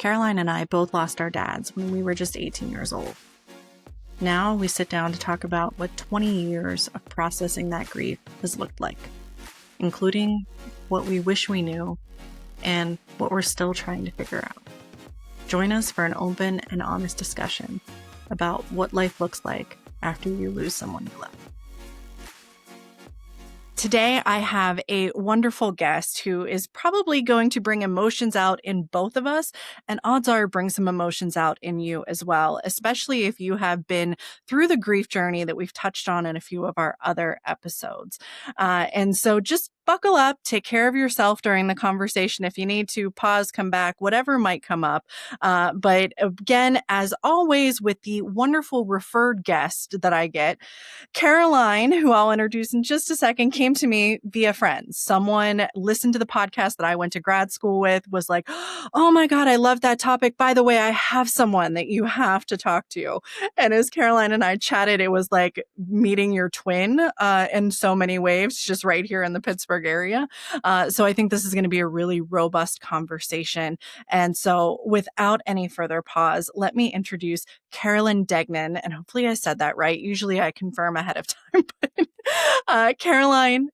Caroline and I both lost our dads when we were just 18 years old. Now we sit down to talk about what 20 years of processing that grief has looked like, including what we wish we knew and what we're still trying to figure out. Join us for an open and honest discussion about what life looks like after you lose someone you love. Today, I have a wonderful guest who is probably going to bring emotions out in both of us, and odds are bring some emotions out in you as well, especially if you have been through the grief journey that we've touched on in a few of our other episodes. And so just buckle up, take care of yourself during the conversation. If you need to pause, come back, whatever might come up. But again, as always, with the wonderful referred guest that I get, Caroline, who I'll introduce in just a second, came to me via friends. Someone listened to the podcast that I went to grad school with, was like, oh my God, I love that topic. By the way, I have someone that you have to talk to. And as Caroline and I chatted, it was like meeting your twin in so many ways, just right here in the Pittsburgh area. So I think this is going to be a really robust conversation. And so without any further pause, let me introduce Degnan, and hopefully I said that right. Usually I confirm ahead of time, but Caroline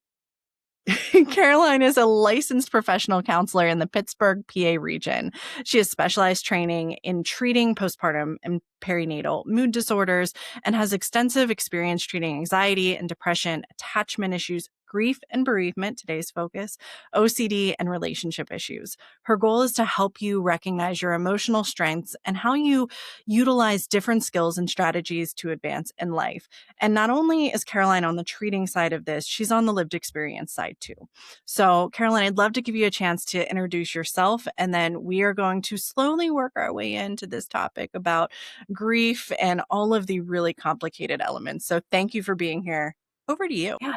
is a licensed professional counselor in the Pittsburgh, PA region. She has specialized training in treating postpartum and perinatal mood disorders and has extensive experience treating anxiety and depression, attachment issues, grief and bereavement, today's focus, OCD, and relationship issues. Her goal is to help you recognize your emotional strengths and how you utilize different skills and strategies to advance in life. And not only is Caroline on the treating side of this, she's on the lived experience side too. So Caroline, I'd love to give you a chance to introduce yourself, and then we are going to slowly work our way into this topic about grief and all of the really complicated elements. So thank you for being here. Over to you. Yeah,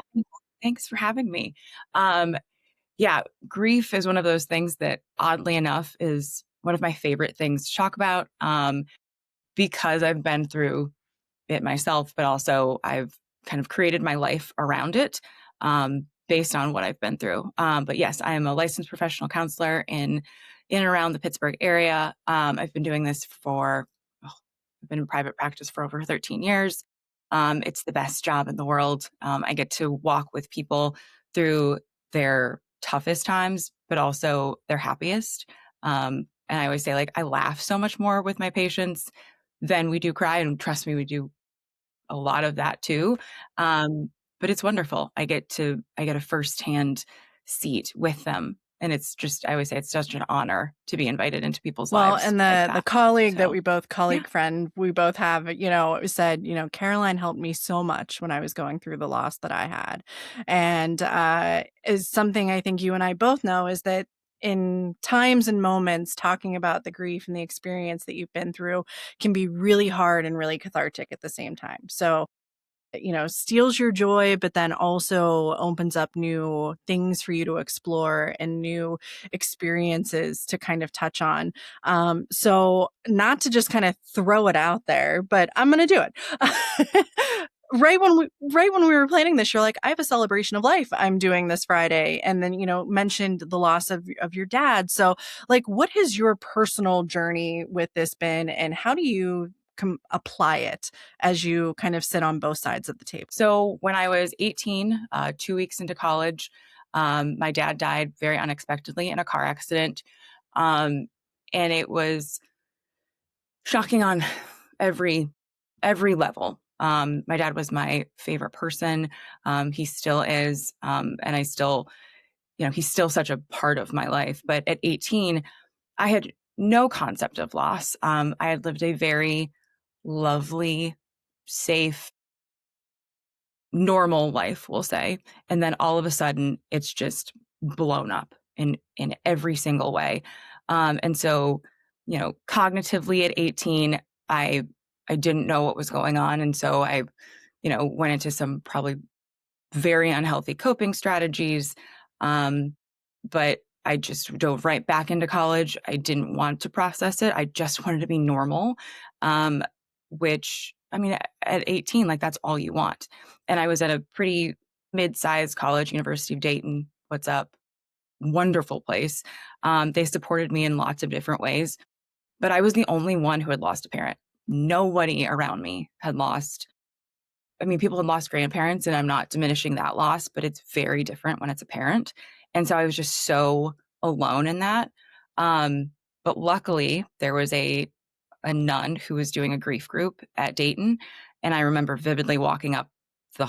thanks for having me. Grief is one of those things that, oddly enough, is one of my favorite things to talk about because I've been through it myself, but also I've kind of created my life around it based on what I've been through. But yes, I am a licensed professional counselor in and around the Pittsburgh area. I've been doing this I've been in private practice for over 13 years. It's the best job in the world. I get to walk with people through their toughest times, but also their happiest. And I always say, I laugh so much more with my patients than we do cry. And trust me, we do a lot of that too. But it's wonderful. I get a firsthand seat with them. And it's just, I always say it's such an honor to be invited into people's lives. Well, and the colleague that we both, friend, we both have, said, Caroline helped me so much when I was going through the loss that I had. And is something I think you and I both know is that in times and moments, talking about the grief and the experience that you've been through can be really hard and really cathartic at the same time. So steals your joy, but then also opens up new things for you to explore and new experiences to kind of touch on. So not to just kind of throw it out there, but I'm going to do it. Right when we were planning this, you're like, I have a celebration of life I'm doing this Friday. And then, mentioned the loss of your dad. So what has your personal journey with this been, and how do you apply it as you kind of sit on both sides of the table? So when I was 18, 2 weeks into college, my dad died very unexpectedly in a car accident. And it was shocking on every level. My dad was my favorite person. He still is. And I still, he's still such a part of my life. But at 18, I had no concept of loss. I had lived a very lovely, safe, normal life, we'll say. And then all of a sudden it's just blown up in every single way. And so, cognitively at 18, I didn't know what was going on. And so I, went into some probably very unhealthy coping strategies. But I just dove right back into college. I didn't want to process it. I just wanted to be normal. Which, at 18, that's all you want. And I was at a pretty mid-sized college, University of Dayton. What's up? Wonderful place. They supported me in lots of different ways. but I was the only one who had lost a parent. Nobody around me had lost. I mean, people had lost grandparents, and I'm not diminishing that loss, but it's very different when it's a parent. And so I was just so alone in that. Um, but luckily, there was a nun who was doing a grief group at Dayton, and I remember vividly walking up the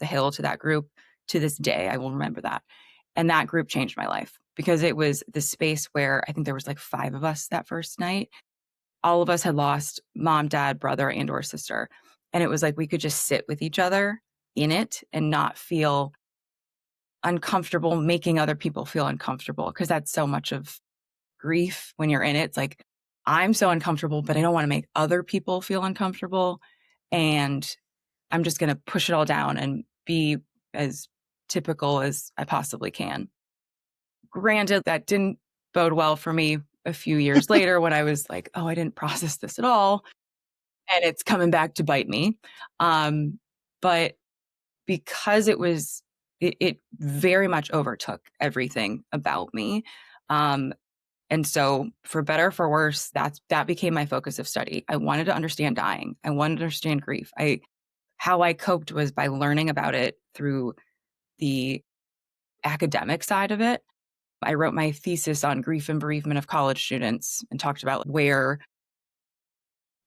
hill to that group. To this day, I will remember that. And that group changed my life because it was the space where I think there was like 5 of us that first night. All of us had lost mom, dad, brother, and or sister. And it was like we could just sit with each other in it and not feel uncomfortable making other people feel uncomfortable, because that's so much of grief when you're in it. It's like, I'm so uncomfortable, but I don't want to make other people feel uncomfortable. And I'm just going to push it all down and be as typical as I possibly can. Granted, that didn't bode well for me a few years later when I was like, oh, I didn't process this at all. And it's coming back to bite me. But because it very much overtook everything about me. And so for better or for worse, that became my focus of study. I wanted to understand dying. I wanted to understand grief. How I coped was by learning about it through the academic side of it. I wrote my thesis on grief and bereavement of college students and talked about where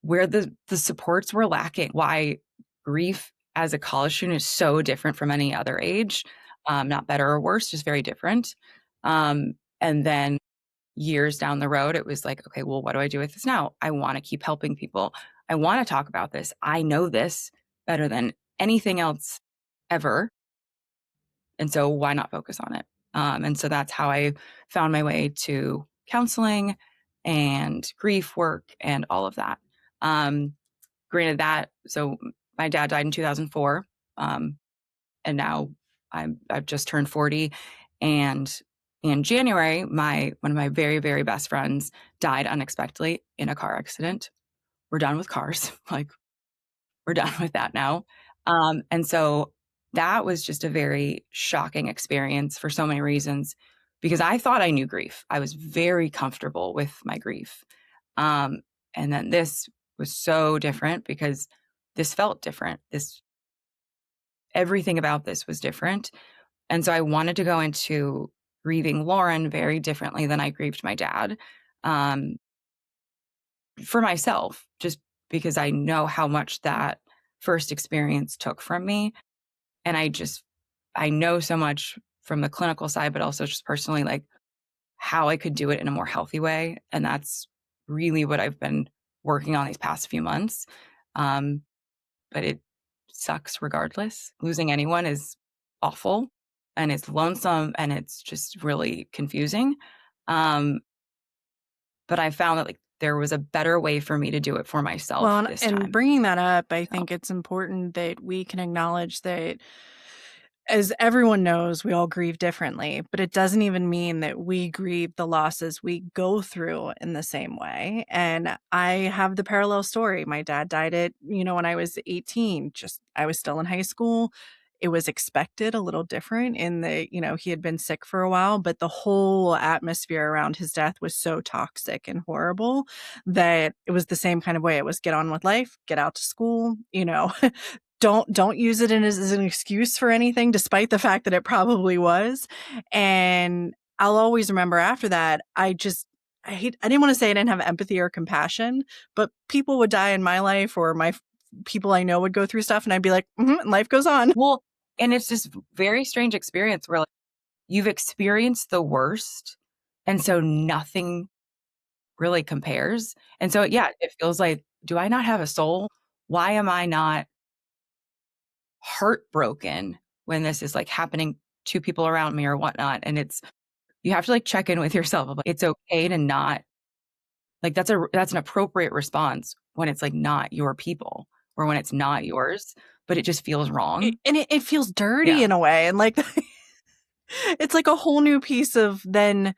the supports were lacking, why grief as a college student is so different from any other age, not better or worse, just very different. And then years down the road, it was like, okay, well, what do I do with this now? I want to keep helping people. I want to talk about this. I know this better than anything else ever. And so why not focus on it? And so that's how I found my way to counseling and grief work and all of that. Granted that, so my dad died in 2004, and now I've just turned 40. And in January, one of my very, very best friends died unexpectedly in a car accident. We're done with cars. Like, we're done with that now. And so that was just a very shocking experience for so many reasons, because I thought I knew grief. I was very comfortable with my grief. And then this was so different because this felt different. Everything about this was different. And so I wanted to go into grieving Lauren very differently than I grieved my dad, for myself, just because I know how much that first experience took from me. And I know so much from the clinical side, but also just personally, like how I could do it in a more healthy way. And that's really what I've been working on these past few months. But it sucks regardless. Losing anyone is awful, and it's lonesome, and it's just really confusing. But I found that like there was a better way for me to do it for myself Well, this and time. bringing that up, I think it's important that we can acknowledge that, as everyone knows, we all grieve differently, but it doesn't even mean that we grieve the losses we go through in the same way. And I have the parallel story. My dad died when I was 18, I was still in high school. It was expected, a little different in that, he had been sick for a while, but the whole atmosphere around his death was so toxic and horrible that it was the same kind of way. It was get on with life, get out to school, don't use it as an excuse for anything, despite the fact that it probably was. And I'll always remember after that, I didn't want to say I didn't have empathy or compassion, but people would die in my life, or people I know would go through stuff, and I'd be like, and life goes on. Well, and it's this very strange experience where like, you've experienced the worst, and so nothing really compares. And so, yeah, it feels like, do I not have a soul? Why am I not heartbroken when this is like happening to people around me or whatnot? And you have to like check in with yourself. It's okay to not, like, that's an appropriate response when it's like not your people, or when it's not yours, but it just feels wrong. It feels dirty in a way. And like, it's like a whole new piece of then.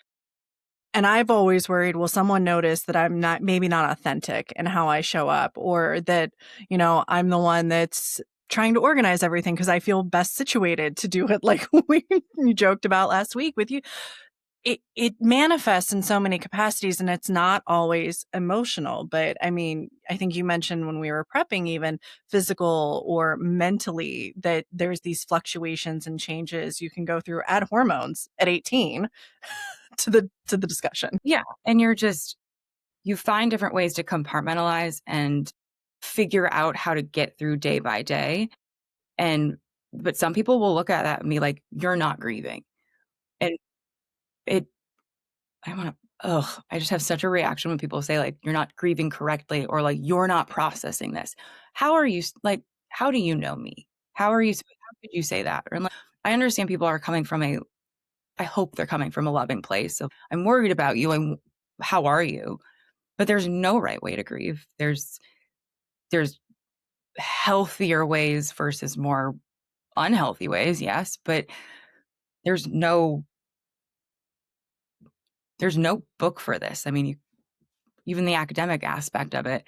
And I've always worried, will someone notice that I'm maybe not authentic in how I show up, or that, I'm the one that's trying to organize everything because I feel best situated to do it, like we joked about last week with you. it manifests in so many capacities, and it's not always emotional. But I mean, I think you mentioned when we were prepping, even physical or mentally, that there's these fluctuations and changes you can go through. Add hormones at 18 to the discussion. Yeah. And you find different ways to compartmentalize and figure out how to get through day by day. And, but some people will look at that and be like, you're not grieving. And it, I want to, ugh, I just have such a reaction when people say, like, you're not grieving correctly, or like, you're not processing this. How are you, like, how do you know me? How could you say that? Or like, I understand people are coming from I hope they're coming from a loving place. So I'm worried about you. How are you? But there's no right way to grieve. There's healthier ways versus more unhealthy ways, yes, but there's no there's no book for this. I mean, even the academic aspect of it,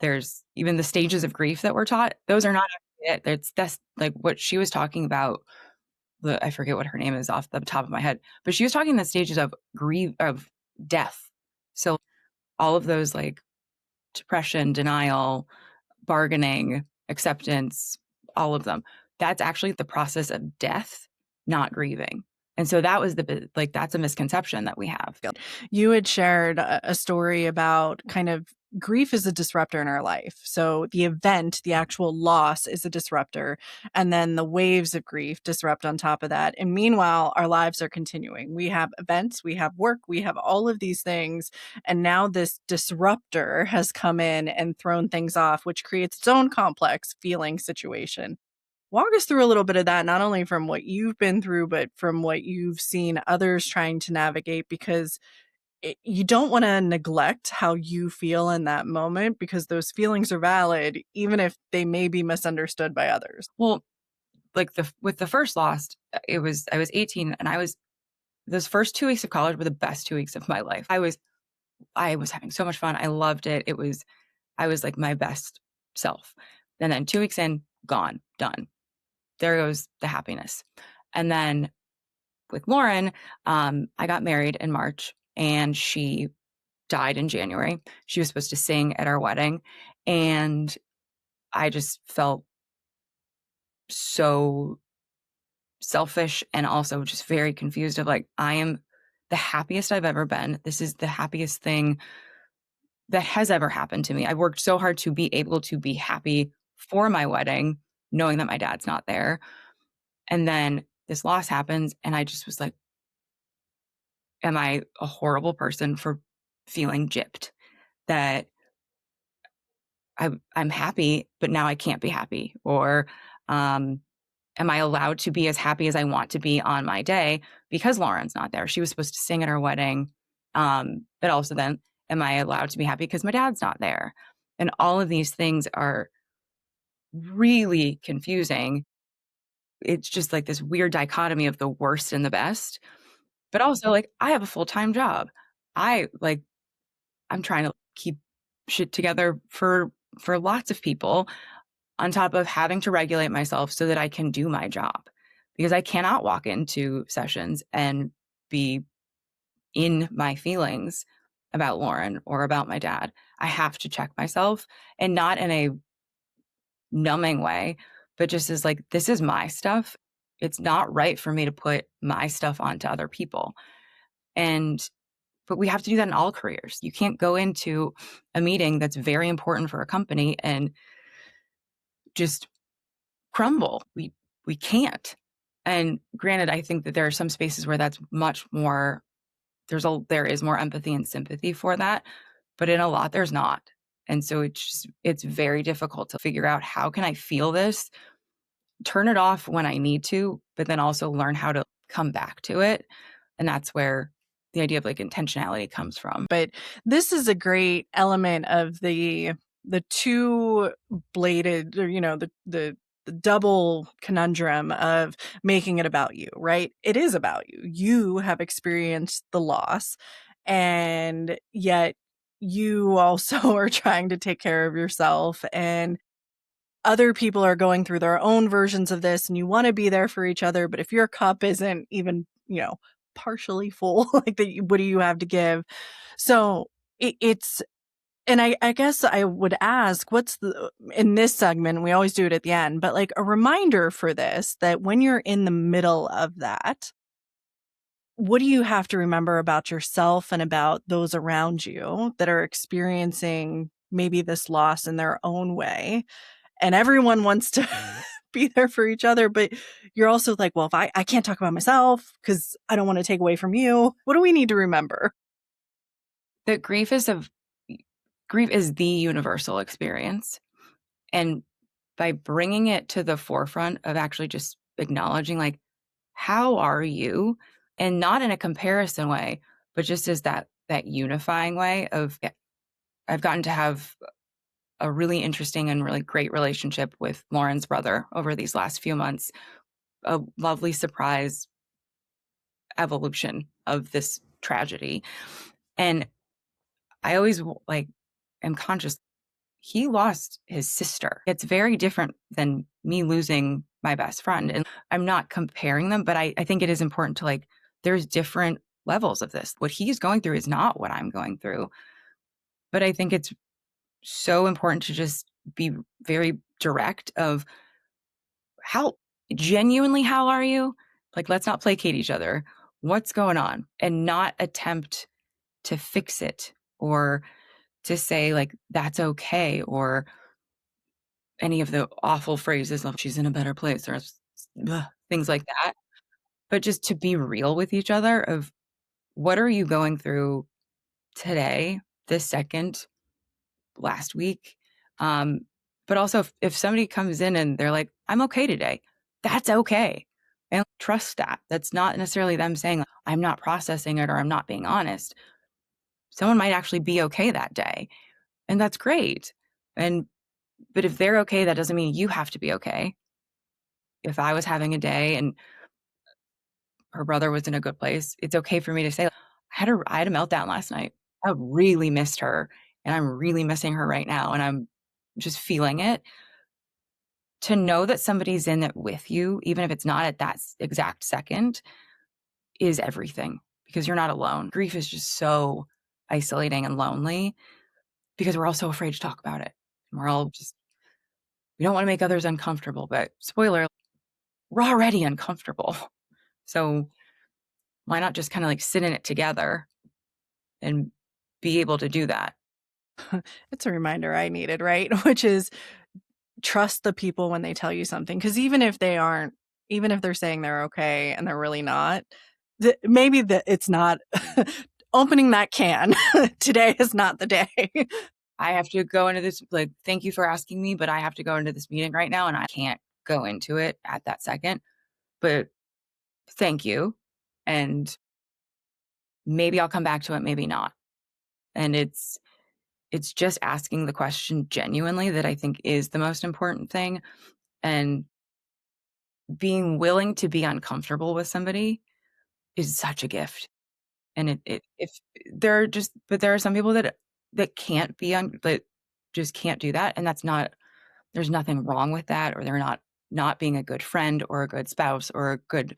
there's even the stages of grief that we're taught, those are not actually it. That's like what she was talking about. I forget what her name is off the top of my head, but she was talking the stages of grief of death. So all of those, like depression, denial, bargaining, acceptance, all of them. That's actually the process of death, not grieving. And so that was that's a misconception that we have. You had shared a story about kind of grief is a disruptor in our life. So the event, the actual loss, is a disruptor. And then the waves of grief disrupt on top of that. And meanwhile, our lives are continuing. We have events, we have work, we have all of these things. And now this disruptor has come in and thrown things off, which creates its own complex feeling situation. Walk us through a little bit of that, not only from what you've been through, but from what you've seen others trying to navigate, because you don't want to neglect how you feel in that moment, because those feelings are valid, even if they may be misunderstood by others. Well, like with the first loss, I was 18, and those first 2 weeks of college were the best 2 weeks of my life. I was having so much fun. I loved it. I was like my best self. And then 2 weeks in, gone, done. There goes the happiness. And then with Lauren, I got married in March, and she died in January. She was supposed to sing at our wedding, and I just felt so selfish and also just very confused of like, I am the happiest I've ever been. This is the happiest thing that has ever happened to me. I worked so hard to be able to be happy for my wedding, knowing that my dad's not there. And then this loss happens, and I just was like, am I a horrible person for feeling gypped? That I'm happy, but now I can't be happy? Or am I allowed to be as happy as I want to be on my day because Lauren's not there? She was supposed to sing at our wedding. But also then, am I allowed to be happy because my dad's not there? And all of these things are really confusing. It's just like this weird dichotomy of the worst and the best. But also, like, I have a full-time job. I like I'm trying to keep shit together for lots of people, on top of having to regulate myself so that I can do my job, because I cannot walk into sessions and be in my feelings about Lauren or about my dad. I have to check myself, and not in a numbing way, but just as like, this is my stuff. It's not right for me to put my stuff onto other people. And but we have to do that in all careers. You can't go into a meeting that's very important for a company and just crumble. We can't. And granted, I think that there are some spaces where that's much more there is more empathy and sympathy for that, but in a lot there's not. And so it's very difficult to figure out, how can I feel this, turn it off when I need to, but then also learn how to come back to it. And that's where the idea of like intentionality comes from. But this is a great element of the two bladed, or the double conundrum of making it about you, right? It is about you. You have experienced the loss, and yet you also are trying to take care of yourself, and other people are going through their own versions of this, and you want to be there for each other. But if your cup isn't even, partially full, like what do you have to give? So it's, and I guess I would ask, what's in this segment, we always do it at the end, but like a reminder for this, that when you're in the middle of that, what do you have to remember about yourself and about those around you that are experiencing maybe this loss in their own way? And everyone wants to be there for each other, but you're also like, well, if I can't talk about myself because I don't want to take away from you, what do we need to remember? That grief is the universal experience. And by bringing it to the forefront of actually just acknowledging, like, how are you? And not in a comparison way, but just as that unifying way of, I've gotten to have a really interesting and really great relationship with Lauren's brother over these last few months. A lovely surprise evolution of this tragedy. And I always like am conscious he lost his sister. It's very different than me losing my best friend. And I'm not comparing them, but I think it is important to, like, there's different levels of this. What he's going through is not what I'm going through. But I think it's so important to just be very direct of how genuinely, how are you? Like, let's not placate each other. What's going on? And not attempt to fix it or to say, like, that's okay, or any of the awful phrases of she's in a better place or things like that. But just to be real with each other of what are you going through today, this second, last week? Um, but also if somebody comes in and they're like, I'm okay today, that's okay. And trust that. That's not necessarily them saying, I'm not processing it or I'm not being honest. Someone might actually be okay that day. And that's great. But if they're okay, that doesn't mean you have to be okay. If I was having a day and her brother was in a good place, it's okay for me to say, I had a meltdown last night. I really missed her, and I'm really missing her right now, and I'm just feeling it. To know that somebody's in it with you, even if it's not at that exact second, is everything, because you're not alone. Grief is just so isolating and lonely because we're all so afraid to talk about it. And we don't want to make others uncomfortable, but spoiler, we're already uncomfortable. So why not just kind of like sit in it together and be able to do that? It's a reminder I needed, right? Which is trust the people when they tell you something. Because even if they aren't, even if they're saying they're okay and they're really not, maybe it's not opening that can. Today is not the day. I have to go into this, like, thank you for asking me, but I have to go into this meeting right now and I can't go into it at that second. But thank you. And maybe I'll come back to it, maybe not. And it's just asking the question genuinely that I think is the most important thing. And being willing to be uncomfortable with somebody is such a gift. And if there are just, but there are some people that can't that just can't do that. And there's nothing wrong with that, or they're not being a good friend or a good spouse or a good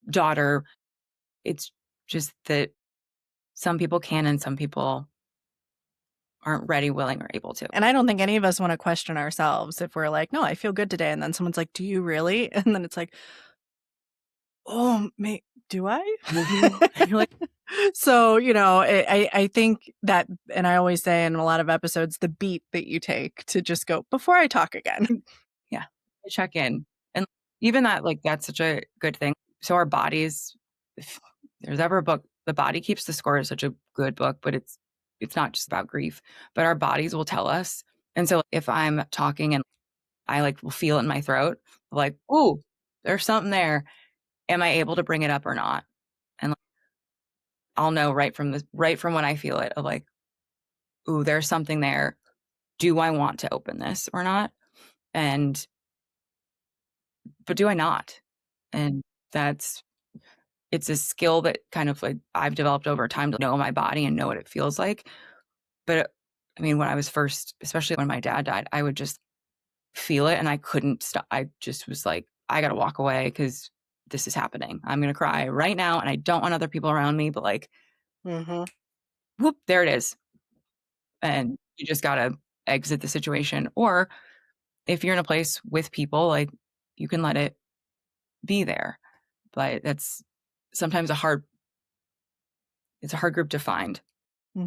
daughter. It's just that some people can and some people aren't ready, willing, or able to. And I don't think any of us want to question ourselves if we're like, no, I feel good today. And then someone's like, do you really? And then it's like, oh, do I? And you're like, So, I think that, and I always say in a lot of episodes, the beat that you take to just go, before I talk again. yeah, check in. And even that, like, that's such a good thing. So our bodies, if there's ever a book, The Body Keeps the Score is such a good book, but it's not just about grief, but our bodies will tell us. And so if I'm talking and I like will feel it in my throat, like, ooh, there's something there. Am I able to bring it up or not? And I'll know right from when I feel it of like, ooh, there's something there. Do I want to open this or not? But do I not? And it's a skill that kind of like I've developed over time to know my body and know what it feels like. But I mean, when I was first, especially when my dad died, I would just feel it and I couldn't stop. I just was like, I got to walk away because this is happening. I'm going to cry right now and I don't want other people around me, but like, Mm-hmm. whoop, there it is. And you just got to exit the situation. Or if you're in a place with people, like you can let it be there. But that's sometimes it's a hard group to find.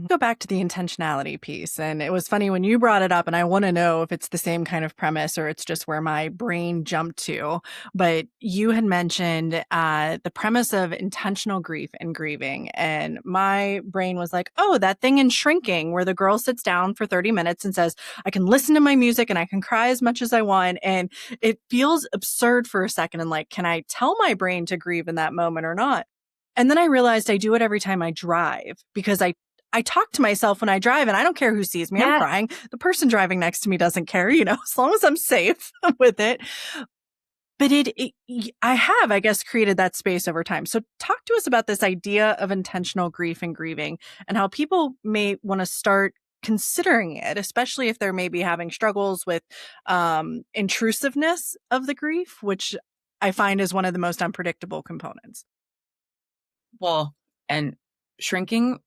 Go back to the intentionality piece. And it was funny when you brought it up, and I want to know if it's the same kind of premise or it's just where my brain jumped to. But you had mentioned the premise of intentional grief and grieving. And my brain was like, oh, that thing in Shrinking where the girl sits down for 30 minutes and says, I can listen to my music and I can cry as much as I want. And it feels absurd for a second. And like, can I tell my brain to grieve in that moment or not? And then I realized I do it every time I drive because I talk to myself when I drive and I don't care who sees me. I'm Yeah. crying. The person driving next to me doesn't care, as long as I'm safe with it. But I guess, created that space over time. So talk to us about this idea of intentional grief and grieving and how people may want to start considering it, especially if they're maybe having struggles with intrusiveness of the grief, which I find is one of the most unpredictable components. Well, and Shrinking,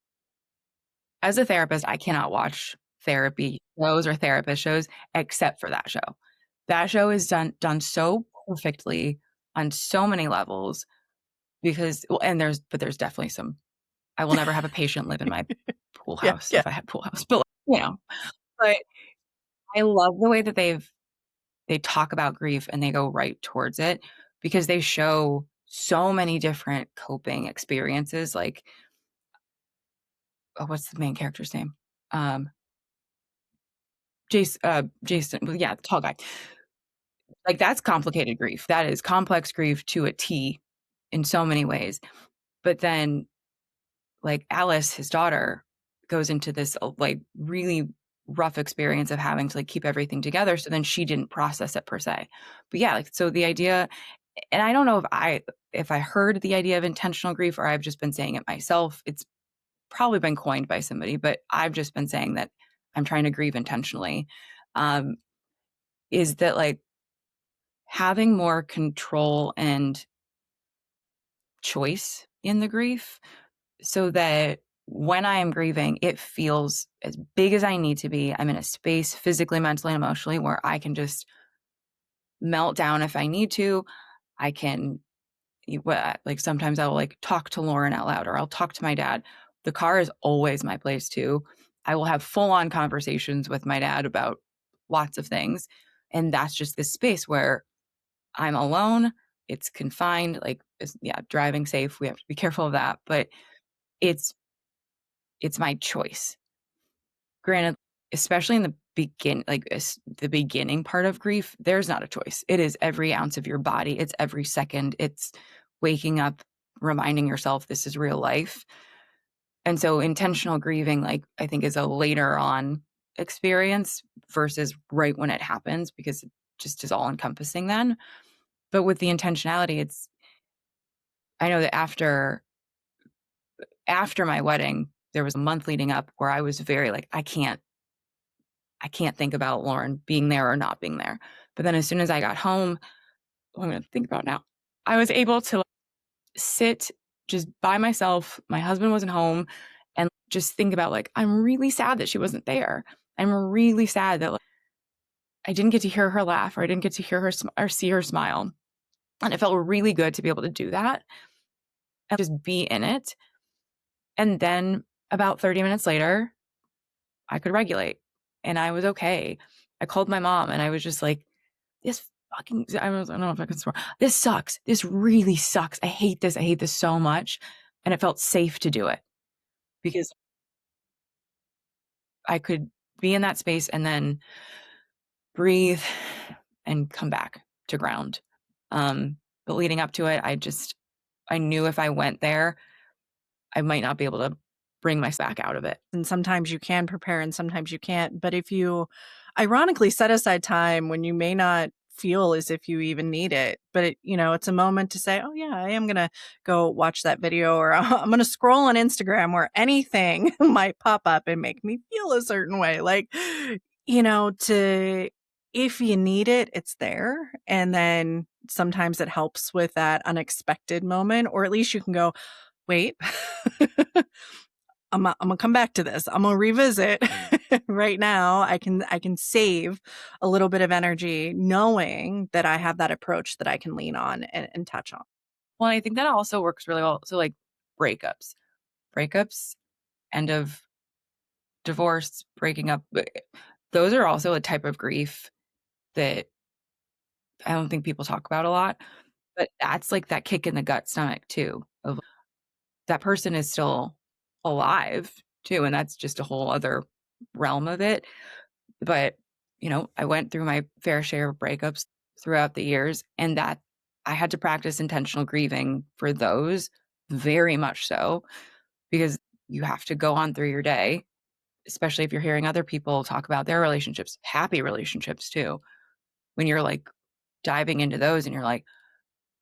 as a therapist, I cannot watch therapy shows or therapist shows except for that show. That show is done so perfectly on so many levels because there's definitely some. I will never have a patient live in my pool Yeah, house yeah. if I had pool house, but but I love the way that they talk about grief and they go right towards it because they show so many different coping experiences. Like, oh, what's the main character's name? Jason, well, yeah, the tall guy. Like, that's complicated grief. That is complex grief to a T in so many ways. But then, like, Alice, his daughter, goes into this, like, really rough experience of having to, like, keep everything together, so then she didn't process it per se. But, yeah, like, so the idea and I don't know if I heard the idea of intentional grief or I've just been saying it myself. It's probably been coined by somebody, but I've just been saying that I'm trying to grieve intentionally. Um, is that, like, having more control and choice in the grief so that when I am grieving, it feels as big as I need to be. I'm in a space physically, mentally, and emotionally where I can just melt down if I need to. I can, like, sometimes I will, like, talk to Lauren out loud or I'll talk to my dad. The car is always my place too. I will have full on conversations with my dad about lots of things. And that's just this space where I'm alone. It's confined, like, yeah, driving safe. We have to be careful of that, but it's my choice. Granted, especially in the the beginning part of grief, there's not a choice. It is every ounce of your body. It's every second. It's waking up, reminding yourself this is real life. And so intentional grieving, like, I think is a later on experience versus right when it happens because it just is all encompassing then. But with the intentionality, I know that after my wedding, there was a month leading up where I was very like, I can't think about Lauren being there or not being there. But then as soon as I got home, I'm going to think about now, I was able to, like, sit just by myself. My husband wasn't home and just think about, like, I'm really sad that she wasn't there. I'm really sad that, like, I didn't get to hear her laugh or I didn't get to hear her or see her smile. And it felt really good to be able to do that and just be in it. And then about 30 minutes later, I could regulate and I was okay. I called my mom and I was just like, I don't know if I can swear. This sucks. This really sucks. I hate this. I hate this so much. And it felt safe to do it because I could be in that space and then breathe and come back to ground. But leading up to it, I knew if I went there, I might not be able to bring myself back out of it. And sometimes you can prepare and sometimes you can't. But if you ironically set aside time when you may not feel as if you even need it, but it's a moment to say, oh yeah, I am going to go watch that video or I'm going to scroll on Instagram where anything might pop up and make me feel a certain way. Like, to if you need it, it's there. And then sometimes it helps with that unexpected moment, or at least you can go, wait, I'm gonna come back to this. I'm gonna revisit right now. I can save a little bit of energy knowing that I have that approach that I can lean on and touch on. Well, I think that also works really well. So like breakups, end of divorce, breaking up, those are also a type of grief that I don't think people talk about a lot, but that's like that kick in the gut stomach too, of that person is still alive too, and that's just a whole other realm of it. But, I went through my fair share of breakups throughout the years, and that I had to practice intentional grieving for those, very much so, because you have to go on through your day, especially if you're hearing other people talk about their relationships, happy relationships too. When you're like diving into those and you're like,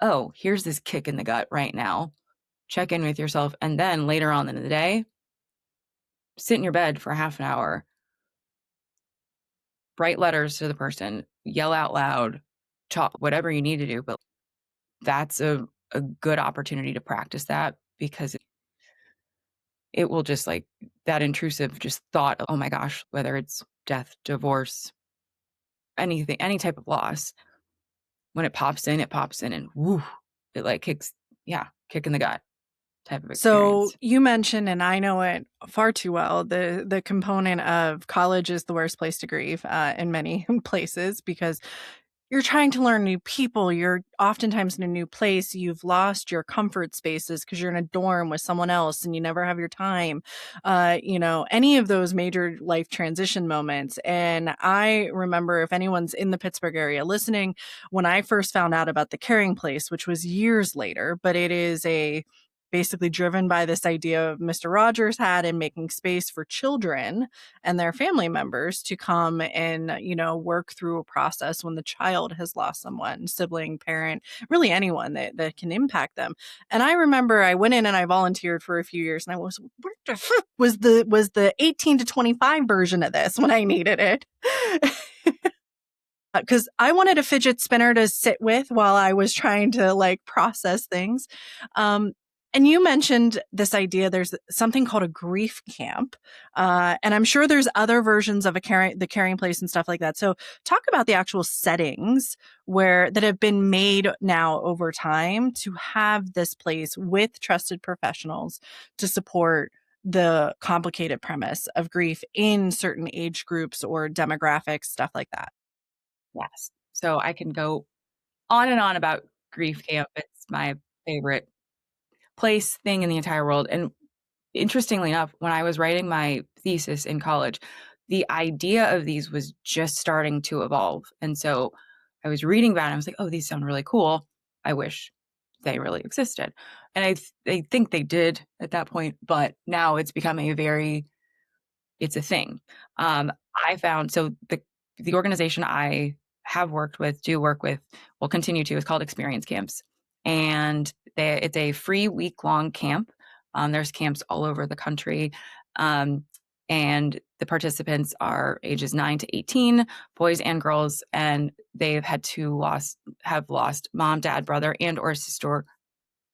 oh, here's this kick in the gut right now. Check in with yourself. And then later on in the day, sit in your bed for half an hour, write letters to the person, yell out loud, talk, whatever you need to do. But that's a good opportunity to practice that, because it will just like that intrusive just thought, oh my gosh, whether it's death, divorce, anything, any type of loss, when it pops in and woo, it like kicks, yeah, kick in the gut type of So experience. you mentioned, and I know it far too well, the component of college is the worst place to grieve in many places, because you're trying to learn new people. You're oftentimes in a new place. You've lost your comfort spaces because you're in a dorm with someone else and you never have your time. Any of those major life transition moments. And I remember, if anyone's in the Pittsburgh area listening, when I first found out about the Caring Place, which was years later, but it is basically driven by this idea of Mr. Rogers had in making space for children and their family members to come and, work through a process when the child has lost someone, sibling, parent, really anyone that can impact them. And I remember I went in and I volunteered for a few years, and I was, where the fuck was the 18 to 25 version of this when I needed it? Because I wanted a fidget spinner to sit with while I was trying to like process things. Um, and you mentioned this idea. There's something called a grief camp, and I'm sure there's other versions of the caring place and stuff like that. So, talk about the actual settings where that have been made now over time to have this place with trusted professionals to support the complicated premise of grief in certain age groups or demographics, stuff like that. Yes. So I can go on and on about grief camp. It's my favorite place, thing in the entire world. And interestingly enough, when I was writing my thesis in college, the idea of these was just starting to evolve. And so I was reading about it and I was like, oh, these sound really cool. I wish they really existed. And I think they did at that point, but now it's become it's a thing. I found, so the organization I have worked with, do work with, will continue to, is called Experience Camps. And it's a free week-long camp. There's camps all over the country. And the participants are ages 9 to 18, boys and girls, and they've had have lost mom, dad, brother, and or sister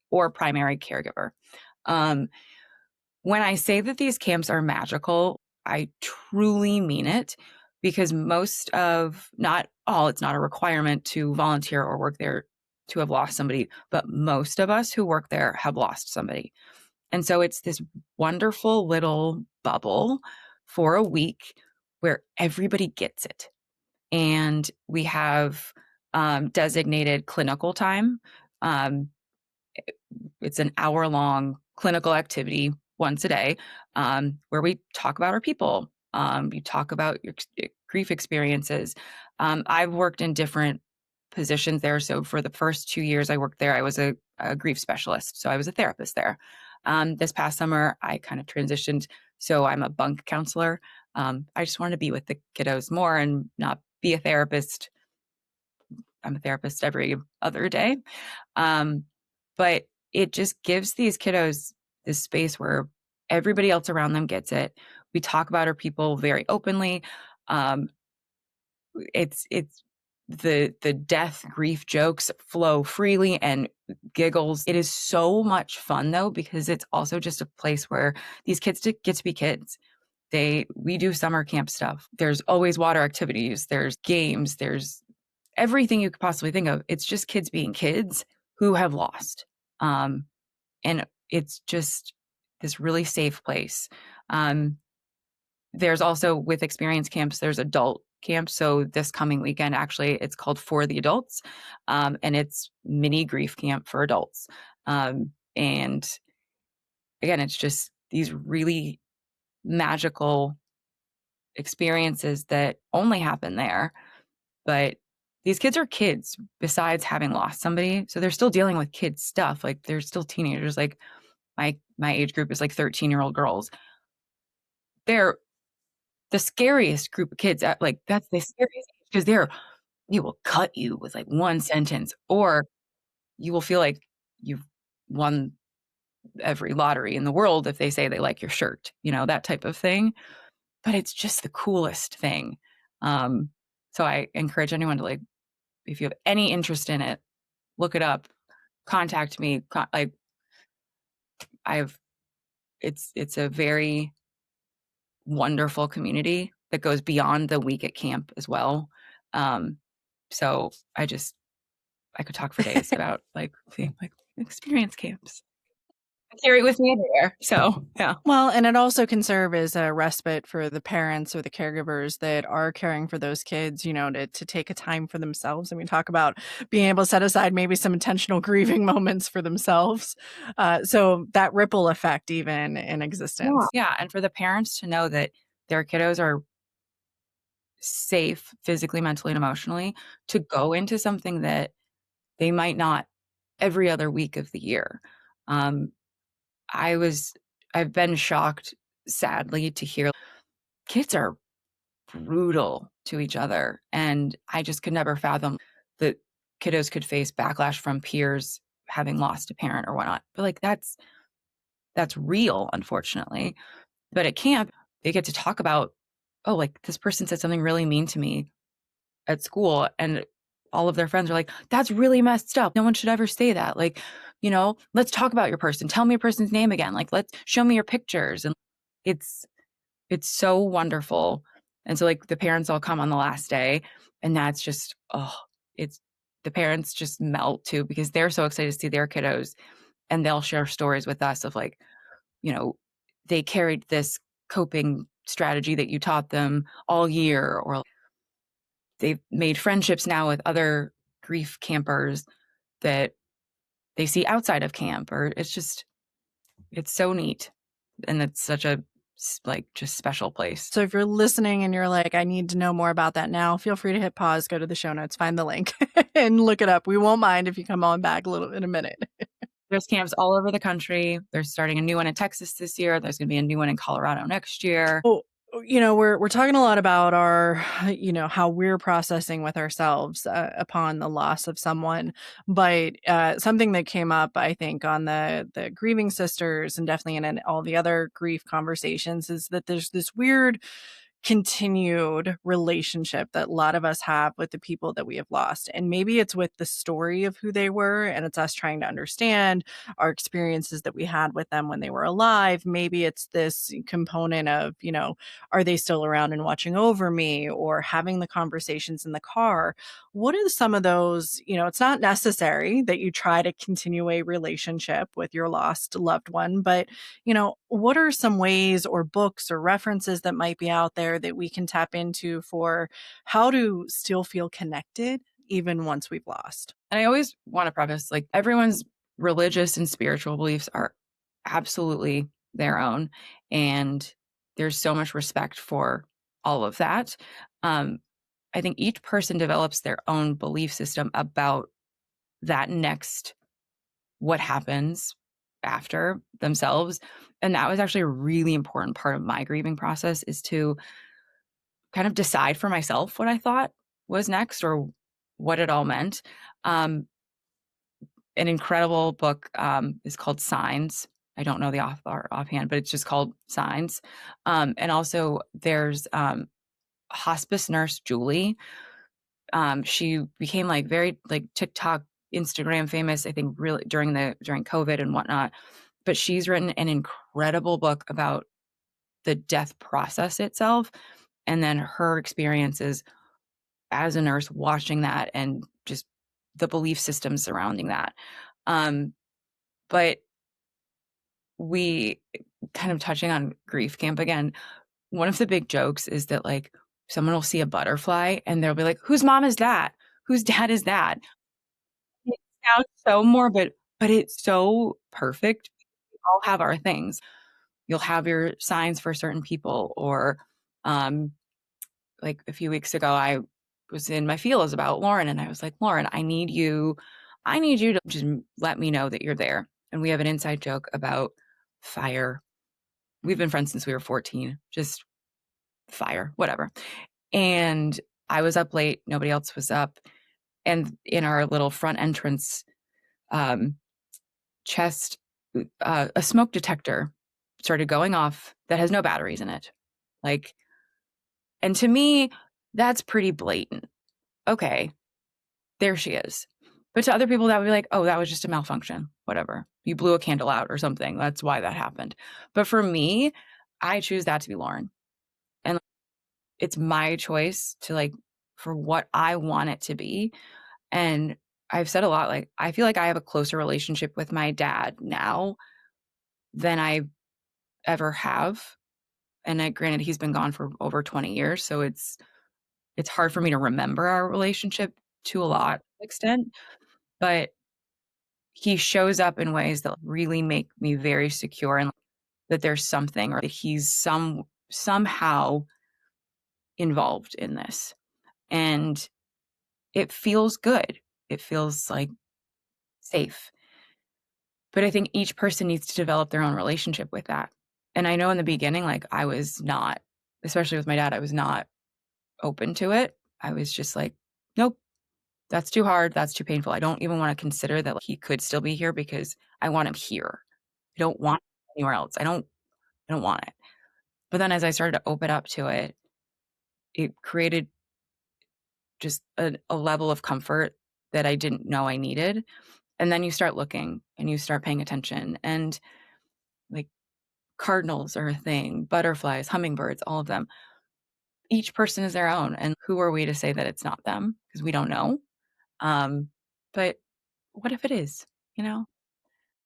or primary caregiver. Um, when I say that these camps are magical, I truly mean it, because not all, it's not a requirement to volunteer or work there to have lost somebody, but most of us who work there have lost somebody. And so it's this wonderful little bubble for a week where everybody gets it. And we have designated clinical time. Um, it's an hour-long clinical activity once a day, where we talk about our people. You talk about your grief experiences. I've worked in different positions there. So for the first 2 years I worked there, I was a grief specialist. So I was a therapist there. This past summer, I kind of transitioned. So I'm a bunk counselor. I just wanted to be with the kiddos more and not be a therapist. I'm a therapist every other day. Um, but it just gives these kiddos this space where everybody else around them gets it. We talk about our people very openly. Um, it's the death grief jokes flow freely and giggles. It is so much fun though, because it's also just a place where these kids get to be kids. We do summer camp stuff. There's always water activities, there's games, there's everything you could possibly think of. It's just kids being kids who have lost. And it's just this really safe place. There's also, with experience camps, there's adult camps. So this coming weekend, actually, it's called For the Adults, and it's mini grief camp for adults. And again, it's just these really magical experiences that only happen there. But these kids are kids besides having lost somebody. So they're still dealing with kids stuff. Like they're still teenagers. Like my age group is like 13-year-old girls. They're the scariest group of kids. Like that's the scariest because they will cut you with like one sentence, or you will feel like you've won every lottery in the world if they say they like your shirt, that type of thing. But it's just the coolest thing. So I encourage anyone to, like, if you have any interest in it, look it up, contact me. It's a very wonderful community that goes beyond the week at camp as well. So I could talk for days about like experience camps. I carry it with me everywhere. So yeah. Well, and it also can serve as a respite for the parents or the caregivers that are caring for those kids, to take a time for themselves. And we talk about being able to set aside maybe some intentional grieving moments for themselves. So that ripple effect, even in existence. Yeah. And for the parents to know that their kiddos are safe physically, mentally, and emotionally to go into something that they might not every other week of the year. I've been shocked, sadly, to hear kids are brutal to each other. And I just could never fathom that kiddos could face backlash from peers having lost a parent or whatnot. But like that's real, unfortunately. But at camp, they get to talk about, oh, like this person said something really mean to me at school. And all of their friends are like, that's really messed up. No one should ever say that. Like, let's talk about your person. Tell me your person's name again. Like, let's show me your pictures. And it's so wonderful. And so like the parents all come on the last day, and that's just, it's the parents just melt too, because they're so excited to see their kiddos, and they'll share stories with us of like, they carried this coping strategy that you taught them all year, or they've made friendships now with other grief campers that they see outside of camp, or it's so neat. And it's such a just special place. So if you're listening and you're like, I need to know more about that now, feel free to hit pause, go to the show notes, find the link and look it up. We won't mind if you come on back in a minute. There's camps all over the country. They're starting a new one in Texas this year. There's going to be a new one in Colorado next year. Oh, we're talking a lot about our, how we're processing with ourselves upon the loss of someone. But something that came up, I think, on the grieving sisters and definitely in all the other grief conversations is that there's this weird continued relationship that a lot of us have with the people that we have lost. And maybe it's with the story of who they were, and it's us trying to understand our experiences that we had with them when they were alive. Maybe it's this component of, are they still around and watching over me, or having the conversations in the car? What are some of those, it's not necessary that you try to continue a relationship with your lost loved one, but, what are some ways or books or references that might be out there that we can tap into for how to still feel connected even once we've lost? And I always want to preface, like, everyone's religious and spiritual beliefs are absolutely their own. And there's so much respect for all of that. I think each person develops their own belief system about that next, what happens after themselves. And that was actually a really important part of my grieving process, is to kind of decide for myself what I thought was next, or what it all meant. An incredible book is called Signs. I don't know the author offhand, but it's just called Signs. And also there's hospice nurse Julie. She became like very like TikTok, Instagram famous, I think really during COVID and whatnot. But she's written an incredible book about the death process itself, and then her experiences as a nurse watching that and just the belief system surrounding that. But we kind of touching on grief camp again, one of the big jokes is that like someone will see a butterfly and they'll be like, whose mom is that? Whose dad is that? It sounds so morbid, but it's so perfect. We all have our things. You'll have your signs for certain people, or um, like a few weeks ago, I was in my feels about Lauren, and I was like, Lauren, I need you to just let me know that you're there. And we have an inside joke about fire. We've been friends since we were 14, just fire, whatever. And I was up late, nobody else was up. And in our little front entrance um, chest, a smoke detector started going off that has no batteries in it. Like, and to me, that's pretty blatant. Okay, there she is. But to other people, that would be like, oh, that was just a malfunction. Whatever. You blew a candle out or something. That's why that happened. But for me, I choose that to be Lauren. And it's my choice to like, for what I want it to be. And I've said a lot, like, I feel like I have a closer relationship with my dad now than I ever have. And granted, he's been gone for over 20 years. So it's hard for me to remember our relationship to a lot extent. But he shows up in ways that really make me very secure and that there's something, or that he's somehow involved in this. And it feels good. It feels like safe. But I think each person needs to develop their own relationship with that. And I know in the beginning, like I was not, especially with my dad, I was not open to it. I was just like, nope, that's too hard. That's too painful. I don't even want to consider that like, he could still be here because I want him here. I don't want him anywhere else. I don't want it. But then as I started to open up to it, it created just a level of comfort that I didn't know I needed. And then you start looking and you start paying attention, and like cardinals are a thing, butterflies, hummingbirds, all of them. Each person is their own. And who are we to say that it's not them? Because we don't know. But what if it is, you know?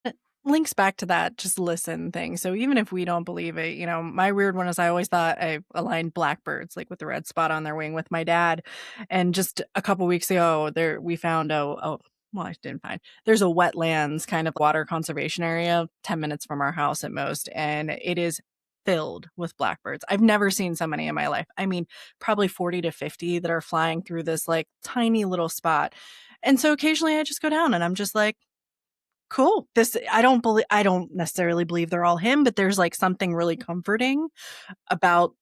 It links back to that just listen thing. So even if we don't believe it, my weird one is I always thought I aligned blackbirds like with the red spot on their wing with my dad. And just a couple weeks ago, there we found well, I didn't find. There's a wetlands kind of water conservation area 10 minutes from our house at most, and it is filled with blackbirds. I've never seen so many in my life. I mean, probably 40 to 50 that are flying through this like tiny little spot. And so occasionally I just go down and I'm just like, cool. I don't necessarily believe they're all him, but there's like something really comforting about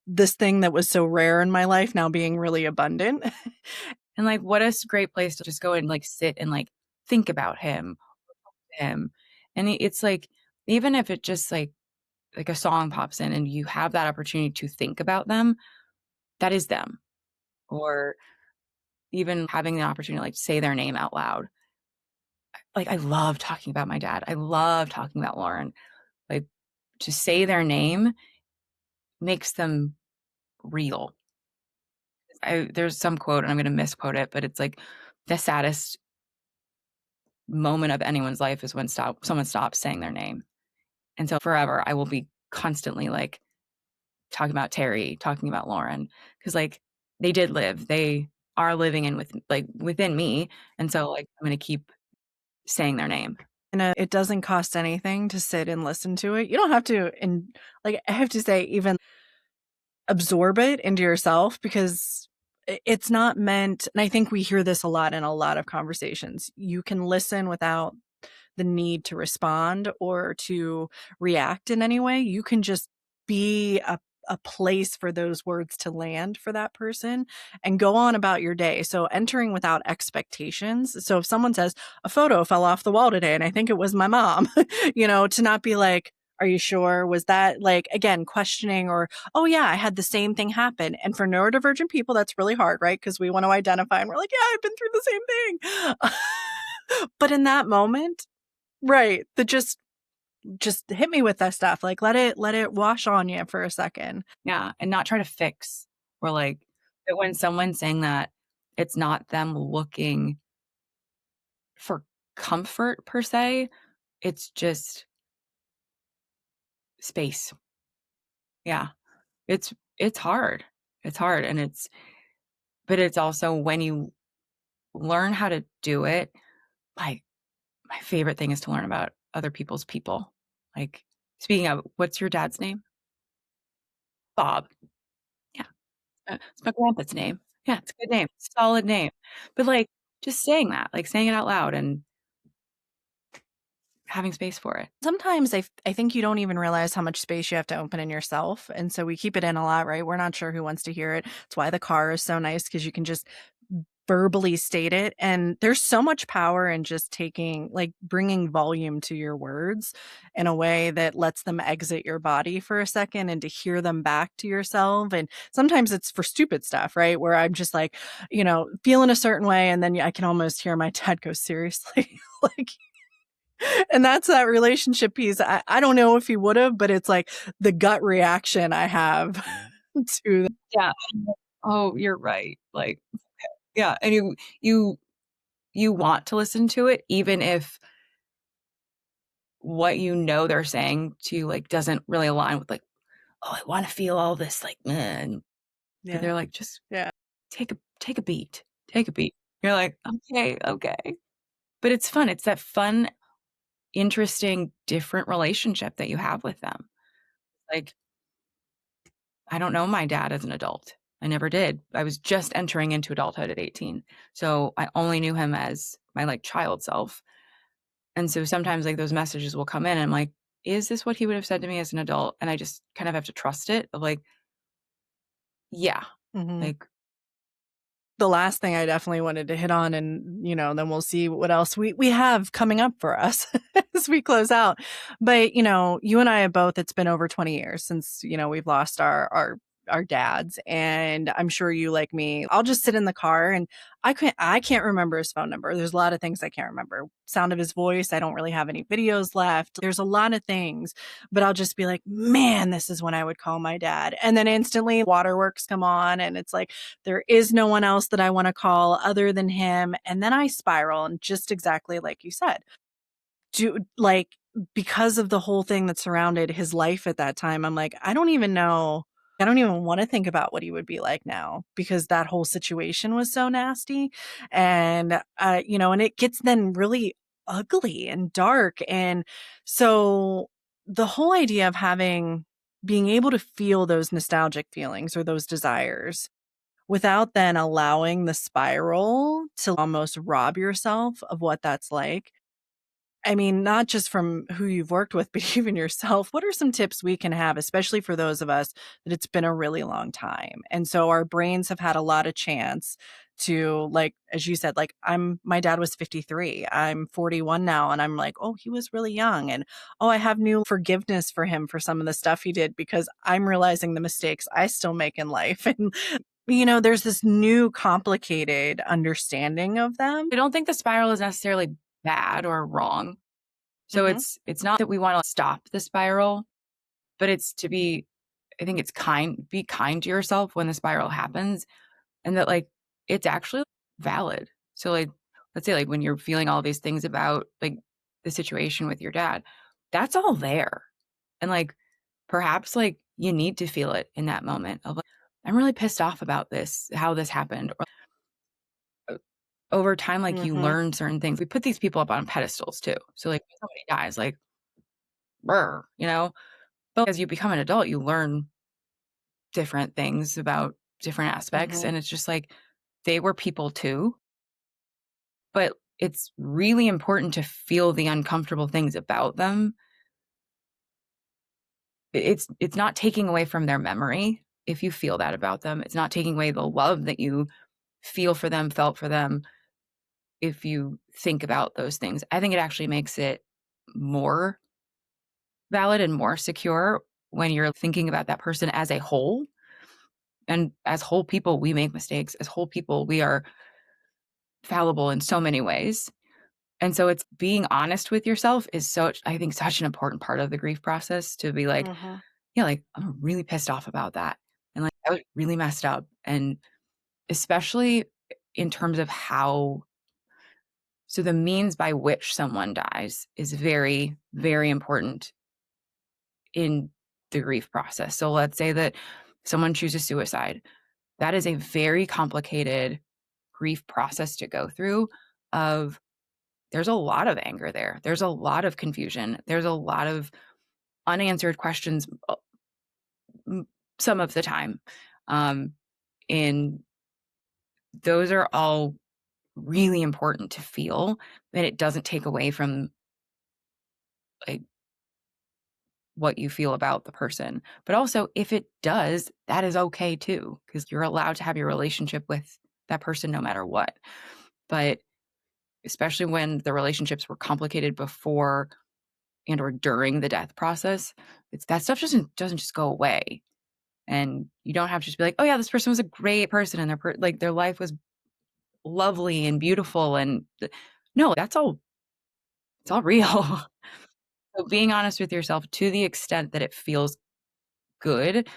this thing that was so rare in my life now being really abundant. And like, what a great place to just go and like sit and like think about him. And it's like, even if it just like a song pops in and you have that opportunity to think about them, that is them. Or even having the opportunity to like say their name out loud. Like I love talking about my dad. I love talking about Lauren. Like to say their name makes them real. There's some quote, and I'm going to misquote it, but it's like the saddest moment of anyone's life is when someone stops saying their name. And so forever, I will be constantly like talking about Terry, talking about Lauren, because like they did live, they are living in within me, and so like I'm going to keep saying their name. And it doesn't cost anything to sit and listen to it. You don't have to, and like I have to say, even absorb it into yourself, because it's not meant, and I think we hear this a lot in a lot of conversations. You can listen without the need to respond or to react in any way. You can just be a place for those words to land for that person and go on about your day. So entering without expectations. So if someone says a photo fell off the wall today and I think it was my mom, to not be like, Are you sure? Was that like, again, questioning or, oh yeah, I had the same thing happen. And for neurodivergent people, that's really hard, right? Because we want to identify and we're like, yeah, I've been through the same thing. But in that moment, right, that just hit me with that stuff. Like let it wash on you for a second. Yeah. And not try to fix or like that when someone's saying that, it's not them looking for comfort per se. It's just space. Yeah. It's hard. It's hard. And but it's also when you learn how to do it, like my favorite thing is to learn about other people's people. Like speaking of, what's your dad's name? Bob. Yeah. It's my grandpa's name. Yeah, it's a good name. Solid name. But like just saying that, like saying it out loud and having space for it. Sometimes I think you don't even realize how much space you have to open in yourself. And so we keep it in a lot, right? We're not sure who wants to hear it. It's why the car is so nice because you can just verbally state it. And there's so much power in just taking, like, bringing volume to your words in a way that lets them exit your body for a second and to hear them back to yourself. And sometimes it's for stupid stuff, right? Where I'm just like, feeling a certain way. And then I can almost hear my dad go, seriously? Like, and that's that relationship piece. I don't know if he would have, but it's like the gut reaction I have to. Yeah. Oh, you're right. Like, yeah. And you want to listen to it, even if what they're saying to you, like, doesn't really align with like, oh, I want to feel all this, like, man. But Yeah. they're like, just Yeah. take a beat. Take a beat. You're like, okay, okay. But it's fun. It's that fun, interesting, different relationship that you have with them. Like, I don't know my dad as an adult. I never did. I was just entering into adulthood at 18. So I only knew him as my like child self. And so sometimes like those messages will come in and I'm like, is this what he would have said to me as an adult? And I just kind of have to trust it of like, yeah, Mhm. like, The last thing I definitely wanted to hit on, and then we'll see what else we have coming up for us as we close out. But you and I have both. It's been over 20 years since we've lost our dads, and I'm sure you, like me, I'll just sit in the car and I can't remember his phone number. There's a lot of things I can't remember. Sound of his voice. I don't really have any videos left. There's a lot of things, but I'll just be like, man, this is when I would call my dad, and then instantly waterworks come on, and it's like there is no one else that I want to call other than him. And then I spiral, and just exactly like you said, like, because of the whole thing that surrounded his life at that time, I'm like, I don't even know. I don't even want to think about what he would be like now because that whole situation was so nasty. And, and it gets then really ugly and dark. And so the whole idea of being able to feel those nostalgic feelings or those desires without then allowing the spiral to almost rob yourself of what that's like. I mean, not just from who you've worked with, but even yourself. What are some tips we can have, especially for those of us that it's been a really long time? And so our brains have had a lot of chance to, like, as you said, like, my dad was 53. I'm 41 now. And I'm like, oh, he was really young. And oh, I have new forgiveness for him for some of the stuff he did because I'm realizing the mistakes I still make in life. And, there's this new complicated understanding of them. I don't think the spiral is necessarily bad or wrong. So Hmm. it's not that we want to stop the spiral, but it's to I think it's be kind to yourself when the spiral happens and that like it's actually valid. So like let's say like when you're feeling all these things about like the situation with your dad, that's all there. And like perhaps like you need to feel it in that moment of like I'm really pissed off about this, how this happened. Or over time like you Hmm. learn certain things. We put these people up on pedestals too. So like when somebody dies like brr, but as you become an adult, you learn different things about different aspects. Hmm. And it's just like they were people too. But it's really important to feel the uncomfortable things about them. It's not taking away from their memory if you feel that about them. It's not taking away the love that you feel for them, felt for them if you think about those things. I think it actually makes it more valid and more secure when you're thinking about that person as a whole. And as whole people, we make mistakes. As whole people, we are fallible in so many ways. And so it's being honest with yourself is I think, such an important part of the grief process, to be like, Mhm. yeah, like, I'm really pissed off about that. And like, I was really messed up. And especially in terms of the means by which someone dies is very, very important in the grief process. So let's say that someone chooses suicide. That is a very complicated grief process to go through. Of There's a lot of anger there. There's a lot of confusion. There's a lot of unanswered questions, some of the time. Um, and those are all really important to feel, and it doesn't take away from like what you feel about the person. But also, if it does, that is okay too, because you're allowed to have your relationship with that person no matter what. But especially when the relationships were complicated before and or during the death process, it's that stuff doesn't just go away. And you don't have to just be like, oh yeah, this person was a great person and their life was lovely and beautiful, and no, it's all real. So being honest with yourself to the extent that it feels good,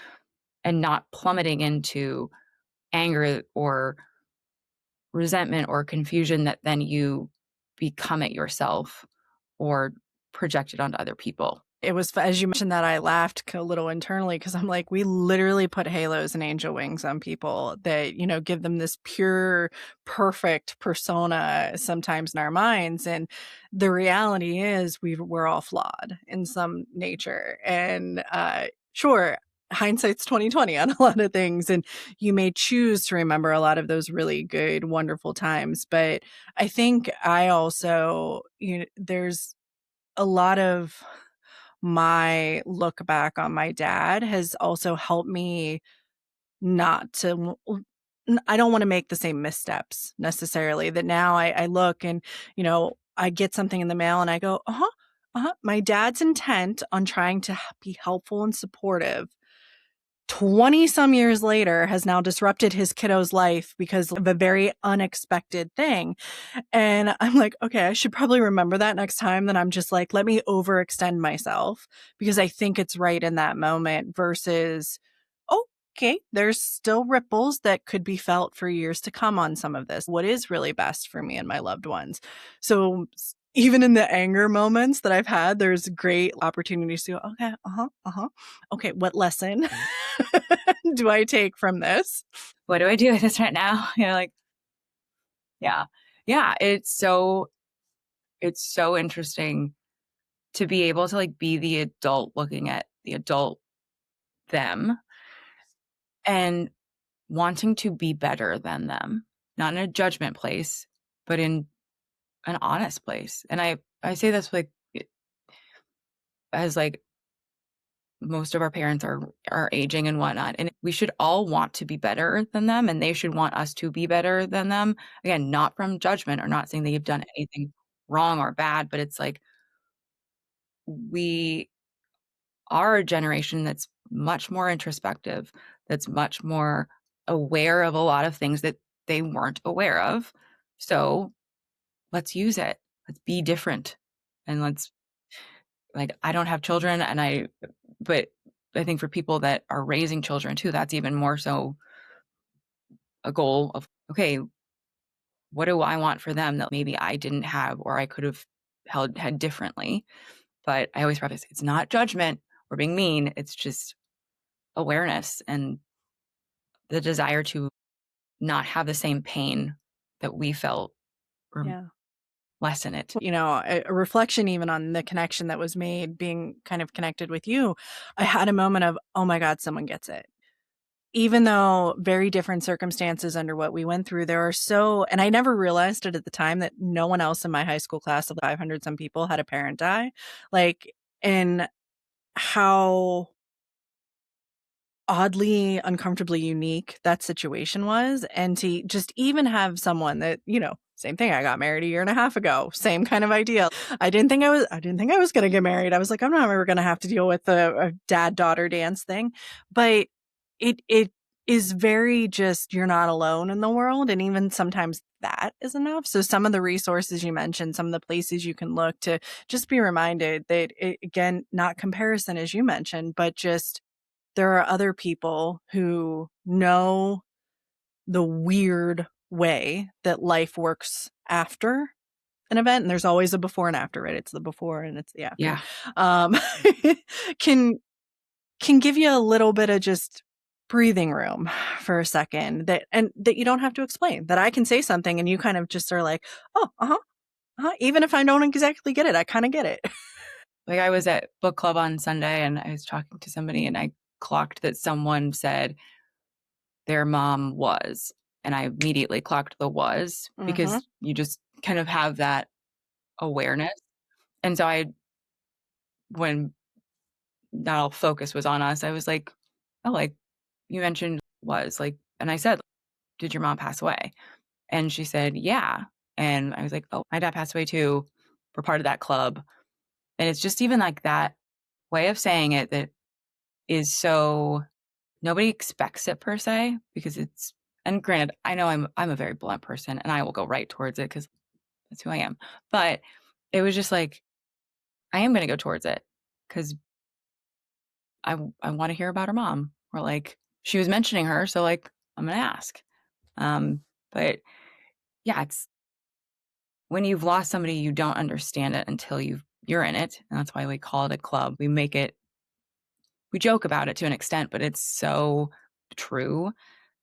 and not plummeting into anger or resentment or confusion that then you become it yourself or project it onto other people. It was as you mentioned that I laughed a little internally because I'm like, we literally put halos and angel wings on people that, give them this pure, perfect persona sometimes in our minds. And the reality is we're all flawed in some nature. And sure, hindsight's 2020 on a lot of things. And you may choose to remember a lot of those really good, wonderful times. But I think I also, there's a lot of my look back on my dad has also helped me not to I don't want to make the same missteps necessarily. That now I look and, I get something in the mail and I go, uh-huh, uh-huh. My dad's intent on trying to be helpful and supportive 20 some years later has now disrupted his kiddo's life because of a very unexpected thing. And I'm like, okay, I should probably remember that next time that I'm just like, let me overextend myself because I think it's right in that moment versus, okay, there's still ripples that could be felt for years to come on some of this. What is really best for me and my loved ones? So even in the anger moments that I've had, there's great opportunities to go, okay, okay, what lesson do I take from this? What do I do with this right now? Like, yeah. Yeah. It's so interesting to be able to like be the adult looking at the adult them and wanting to be better than them, not in a judgment place, but in an honest place. And I say this like as like most of our parents are aging and whatnot, and we should all want to be better than them, and they should want us to be better than them. Again, not from judgment or not saying that you've done anything wrong or bad, but it's like we are a generation that's much more introspective, that's much more aware of a lot of things that they weren't aware of. So let's use it. Let's be different. And let's like, I don't have children but I think for people that are raising children too, that's even more so a goal of, okay, what do I want for them that maybe I didn't have or I could have had differently? But I always preface, it's not judgment or being mean. It's just awareness and the desire to not have the same pain that we felt or Yeah. lessen it. A reflection even on the connection that was made, being kind of connected with you. I had a moment of, oh my God, someone gets it. Even though very different circumstances under what we went through, and I never realized it at the time that no one else in my high school class of 500 some people had a parent die. Like, and how oddly, uncomfortably unique that situation was. And to just even have someone that, Same thing. I got married a year and a half ago. Same kind of idea. I didn't think I was going to get married. I was like, I'm not ever going to have to deal with a dad-daughter dance thing. But it is very just, you're not alone in the world. And even sometimes that is enough. So some of the resources you mentioned, some of the places you can look to just be reminded that again, not comparison as you mentioned, but just there are other people who know the weird way that life works after an event, and there's always a before and after, right? It's the before and it's the after. Yeah. Um, can give you a little bit of just breathing room for a second, that you don't have to explain. That I can say something and you kind of just are like, oh, even if I don't exactly get it, I kind of get it. Like I was at book club on Sunday and I was talking to somebody and I clocked that someone said their mom was, and I immediately clocked the was Mm-hmm. because you just kind of have that awareness. And so when that all focus was on us, I was like, oh, like you mentioned was like, and I said, did your mom pass away? And she said, yeah. And I was like, oh, my dad passed away too. We're part of that club. And it's just even like that way of saying it that is so nobody expects it per se because it's, and granted, I know I'm a very blunt person and I will go right towards it because that's who I am. But it was just like, I am going to go towards it because I want to hear about her mom, or like she was mentioning her. So like, I'm going to ask. But yeah, it's when you've lost somebody, you don't understand it until you're in it. And that's why we call it a club. We joke about it to an extent, but it's so true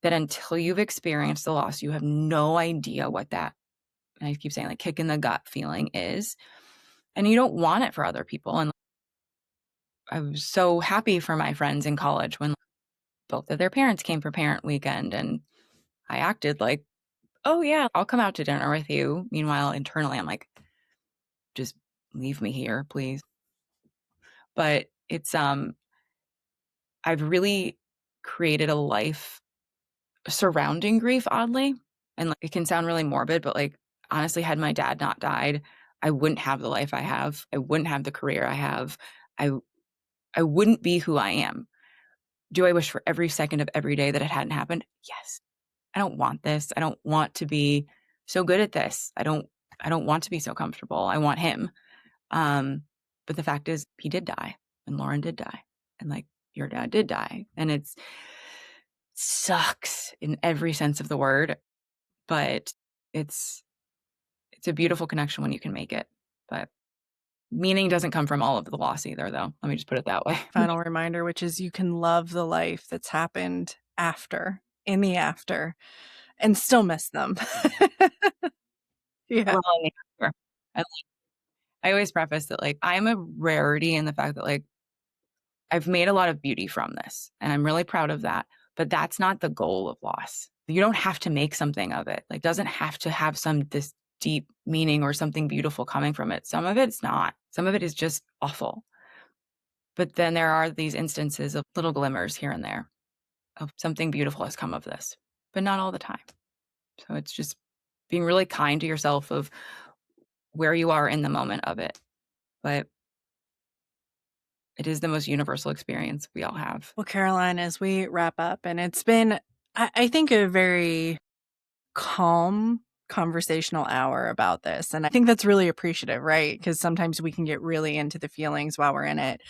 that until you've experienced the loss, you have no idea what that, and I keep saying like kick in the gut feeling is. And you don't want it for other people. And I was so happy for my friends in college when both of their parents came for parent weekend and I acted like, oh yeah, I'll come out to dinner with you. Meanwhile, internally, I'm like, just leave me here, please. But it's, I've really created a life surrounding grief, oddly. And like, it can sound really morbid, but like, honestly, had my dad not died, I wouldn't have the life I have. I wouldn't have the career I have. I, I wouldn't be who I am. Do I wish for every second of every day that it hadn't happened? Yes. I don't want this. I don't want to be so good at this. I don't want to be so comfortable. I want him. But the fact is he did die and Lauren did die. And like your dad did die. And it sucks in every sense of the word, but it's it's a beautiful connection when you can make it. But meaning doesn't come from all of the loss either, though. Let me just put it that way. Final reminder, which is you can love the life that's happened after, in the after, and still miss them. Yeah. Well, I, I always preface that like I'm a rarity in the fact that like I've made a lot of beauty from this and I'm really proud of that. But that's not the goal of loss. You don't have to make something of it. Like doesn't have to have this deep meaning or something beautiful coming from it. Some of it's not. Some of it is just awful. But then there are these instances of little glimmers here and there of something beautiful has come of this, but not all the time. So it's just being really kind to yourself of where you are in the moment of it. But it is the most universal experience we all have. Well, Caroline, as we wrap up, and it's been, I think, a very calm conversational hour about this. And I think that's really appreciative, right? Because sometimes we can get really into the feelings while we're in it.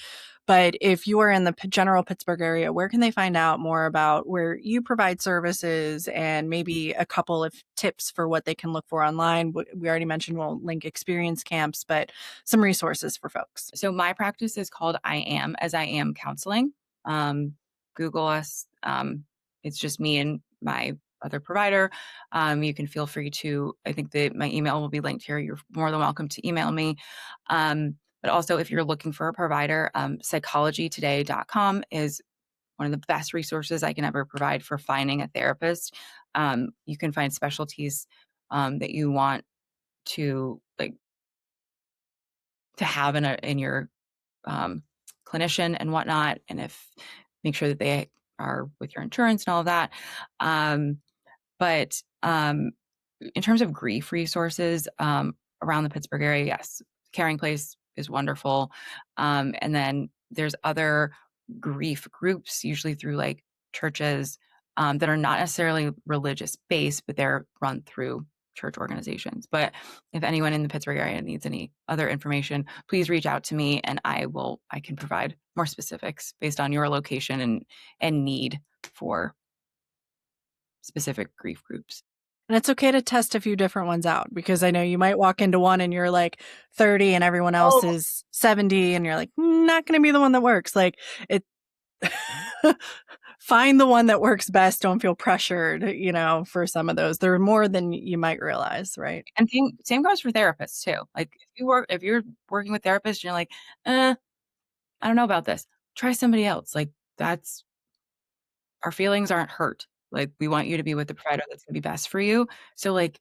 But if you are in the general Pittsburgh area, where can they find out more about where you provide services and maybe a couple of tips for what they can look for online? We already mentioned we'll link experience camps, but some resources for folks. So my practice is called I Am Counseling. Google us. It's just me and my other provider. You can feel free to, I think that my email will be linked here. You're more than welcome to email me. But also if you're looking for a provider, psychologytoday.com is one of the best resources I can ever provide for finding a therapist. You can find specialties that you want to like to have in your clinician and whatnot, and if make sure that they are with your insurance and all of that. But in terms of grief resources around the Pittsburgh area, yes, Caring Place is wonderful. And then there's other grief groups, usually through like churches that are not necessarily religious based, but they're run through church organizations. But if anyone in the Pittsburgh area needs any other information, please reach out to me and I can provide more specifics based on your location and need for specific grief groups. And it's okay to test a few different ones out, because I know you might walk into one and you're like 30 and everyone else Oh, is 70 and you're like, not going to be the one that works. Like it, find the one that works best. Don't feel pressured, for some of those. There are more than you might realize, right? and same goes for therapists too. Like if you're working with therapists and you're like, I don't know about this, try somebody else. Like that's our feelings aren't hurt. Like we want you to be with the provider that's gonna be best for you. So like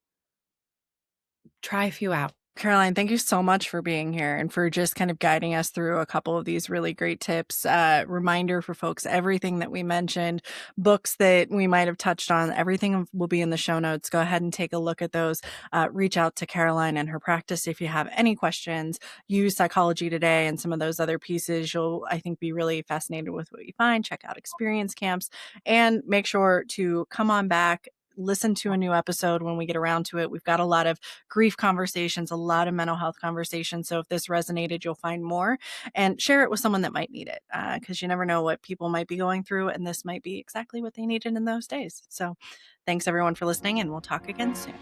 try a few out. Caroline, thank you so much for being here and for just kind of guiding us through a couple of these really great tips. Reminder for folks, everything that we mentioned, books that we might have touched on, everything will be in the show notes. Go ahead and take a look at those. Reach out to Caroline and her practice if you have any questions. Use Psychology Today and some of those other pieces. You'll, I think, be really fascinated with what you find. Check out experience camps and make sure to come on back. Listen to a new episode when we get around to it. We've got a lot of grief conversations, a lot of mental health conversations. So if this resonated, you'll find more, and share it with someone that might need it, because you never know what people might be going through, and this might be exactly what they needed in those days. So thanks everyone for listening, and we'll talk again soon.